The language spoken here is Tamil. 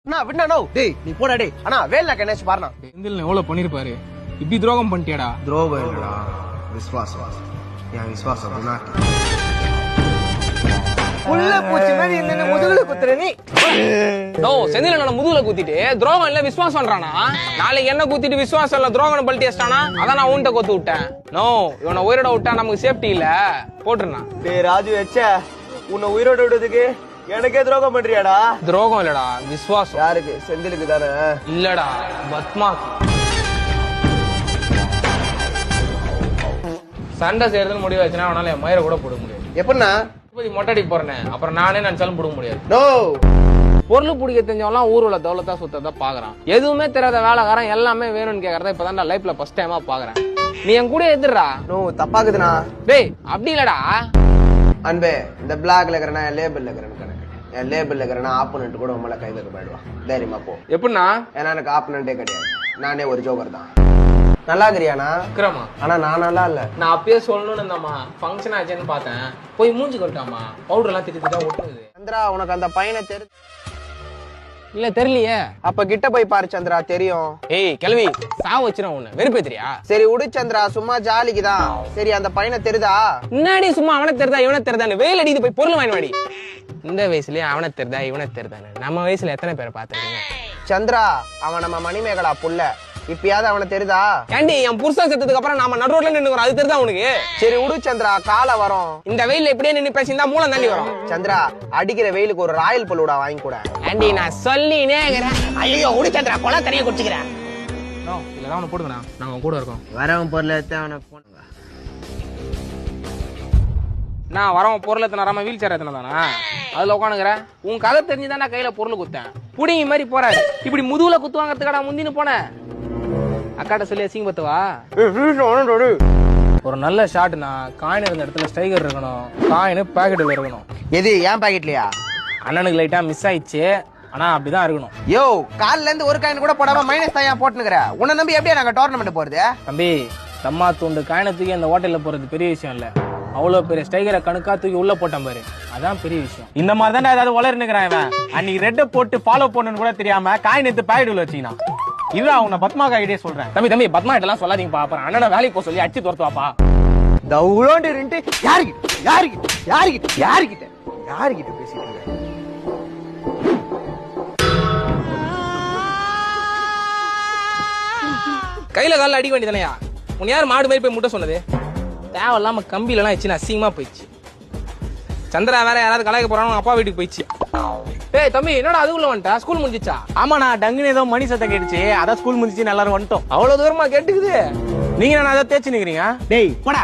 அண்ணா விண்ணா டேய் நீ போடா டேய். அண்ணா வேலை கணேஷ் பாருண்ணா. செந்தில் எவ்வளவு பண்ணிருப்பாரு, இப்படி துரோகம் பண்ணிட்டியாடா. துரோகம் இல்லடா, விசுவாசம். என் விசுவாசம் புள்ள பூச்சி மாதிரி இந்த முதுகுல குத்துற நீ. நோ செந்தில் என்ன முதுகுல குத்திட்டு துரோகம் இல்ல விசுவாசம்ன்றானா. நாளைக்கு என்ன குத்திட்டு விசுவாசம் இல்ல துரோகம் பல்ட்டியஸ்டானா. அதான் நான் உன்கிட்ட கொத்து விட்டேன். நோ இவனை உயிரோட விட்டா நமக்கு சேஃப்டி இல்ல, போட்டுருண்ணா. டேய் ராஜு எச்ச உன்னை உயிரோட விடுறதுக்கு எனக்கே துரோகம் பண்றியாடா. துரோகம் இல்லடா விசுவாசம். யாருக்கு? செந்திலுக்கு தானே? இல்லடா பத்மாக்கு. சண்டை செய்யறதுன்னு முடிவு வச்சுனா அவனால என் மயிரை கூட போட முடியாது. எப்படின்னா மொட்டடி போறேன், அப்புறம் நானே நினைச்சாலும் போட முடியாது. நோ பொருள் பிடிக்க தெரிஞ்சவெல்லாம் ஊர்ல தௌலத்தா சுத்ததா பாக்குறான். எதுவுமே தெரியாத வேலைக்காரன் எல்லாமே வேணும்னு கேக்குறத இப்பதான் நான் லைஃப்ல ஃபர்ஸ்ட் டைமா பாக்குறேன். நீ என் கூட எதிர்றா. நோ தப்பாக்குதுண்ணா. டேய் அப்படி இல்லடா அன்பே, இந்த பிளாக்ல இருக்கிறனா என் லேபிள்ல இருக்கிறேன்னு கணக்கு. என் லேபிள்ல இருக்கிறனா ஆப்போனன்ட் கூட உங்களை கை வைக்க போயிடுவான். தைரியமா போ. எப்படின்னா? ஏன்னா எனக்கு ஆப்போனன்ட்டே கிடையாது, நானே ஒரு ஜோக்கர் தான். நல்லா இருக்கிறியாண்ணா? விக்ரமா ஆனா நான் நல்லா இல்ல. நான் அப்பயே சொல்லணும்னு இருந்தம்மா, ஃபங்க்ஷன் ஆச்சுன்னு பார்த்தேன். போய் மூஞ்சி கட்டாமா, பவுடர் எல்லாம் திட்டு ஒட்டுது. சந்திரா உனக்கு அந்த பையனை இல்ல தெரியலையே. அப்ப கிட்ட போய் பாரு சந்திரா, தெரியும். ஏய் கிளவி சாவ வச்சிரும் உன்னை, வெறுப்பேத்திரியா? சரி உடு சந்திரா, சும்மா ஜாலிக்குதான். சரி அந்த பையனை தெரியுதா? முன்னாடி சும்மா அவனை தெரிதா இவனை தெரிதான்னு வெயில் அடிக்குது, போய் பொருள் வாங்கி வாடி. இந்த வயசுலயே அவனை தெரிதா இவனை தெரிதான்னு நம்ம வயசுல எத்தனை பேரை பாத்துருக்கீங்க? சந்திரா அவன் நம்ம மணிமேகலா புள்ள, இப்பயாவது அவனை தெரியுதா? ஏண்டி என் புருஷன் செத்ததுக்கு அப்புறம் நாம நடு ரோட்ல நின்னுறோம், அது தெரியுதா உனக்கு? சரி உடு சந்திரா, காலை வரும். இந்த வெயில இப்படியே நின்னு பேசியிருந்தா மூலம் தாண்டி வரும். சந்திரா அடிக்கிற வெயிலுக்கு ஒரு ராயல் பல்லூடா வாங்கி கூட. ஆண்டி நான் சொல்லினே இருக்கிறேன். ஐயோ உடு சந்திரா, கொலை தனியா குடிச்சுக்கிறேன். இல்லதான் அவனை போடுங்கண்ணா, நாங்க கூட இருக்கோம். வரவன் பொருள் எடுத்து அவனை போன. நான் வரவன் பொருள் எத்தனை வராம வீல் சேர் எத்தனை தானா அதுல உட்காந்துக்கிறேன். உன் கதை தெரிஞ்சுதான் நான் கையில பொருள் குத்தேன். புடிங்க மாதிரி போறாரு, இப்படி முதுகுல குத்து வாங்கறதுக்கடா முந்தின்னு போனேன். அக்காட்ட சொல்லி அசிங்க பத்துவா. ஒரு நல்ல ஷாட்னா காயின் இருந்த இடத்துல ஸ்ட்ரைக்கர் இருக்கணும், காயின் பாக்கெட்ல இருக்கணும். எது என் பாக்கெட்லயா? அண்ணனுக்கு லைட்டா மிஸ் ஆயிடுச்சு, ஆனா அப்படிதான் இருக்கணும். யோ கால்ல இருந்து ஒரு காயின் கூட போடாம மைனஸ் தான் போட்டுனுக்குற. உன்னை நம்பி எப்படியா நாங்க டோர்னமெண்ட் போறது? தம்பி தம்மா தூண்டு காயினை தூக்கி அந்த ஹோட்டல்ல போறது பெரிய விஷயம் இல்ல. அவ்வளவு பெரிய ஸ்டைகரை கணக்கா தூக்கி உள்ள போட்டான் பாரு, அதான் பெரிய விஷயம். இந்த மாதிரி தான் ஏதாவது வளர்னுக்குறான் இவன். அன்னைக்கு ரெட்டை போட்டு ஃபாலோ பண்ணணும்னு கூட தெரியாம காயின் எடுத்து பாக்கெட் வச்சீங்கன்னா இதுதான் உன்னை பத்மாக்கா ஐடியா சொல்றேன். தம்பி பத்மா கிட்டலாம் சொல்லாதீங்கப்பா, அப்புறம் அண்ணனை வேலைக்கு போக சொல்லி அடிச்சு துரத்துவாப்பா. தவுளோண்டு இருந்து யாருக்கிட்ட பேசிட்டு கையில கால அடிக்க வேண்டியதானயா? உன் யார் மாடு மாதிரி போய் முட்டை சொன்னது? தேவையில்லாம கம்பியில எல்லாம் வச்சு அசிங்கமா போயிடுச்சு. சந்திரா வேற யாராவது கலாய்க்க போறாங்க, அப்பா வீட்டுக்கு போயிடுச்சு. ஏய் தம்பி என்னடா அதுக்குள்ள வந்துட்டா? ஸ்கூல் முடிஞ்சிச்சா? ஆமா நான் டங்குன்னு ஏதோ மணி சத்தம் கேட்டுச்சு, அதான் ஸ்கூல் முடிஞ்சிச்சு எல்லாரும் வந்துட்டோம். அவ்வளவு தூரமா கேட்டுக்குது. நீங்க நான் அதை தேய்ச்சி நிக்கிறீங்க. டேய் போடா.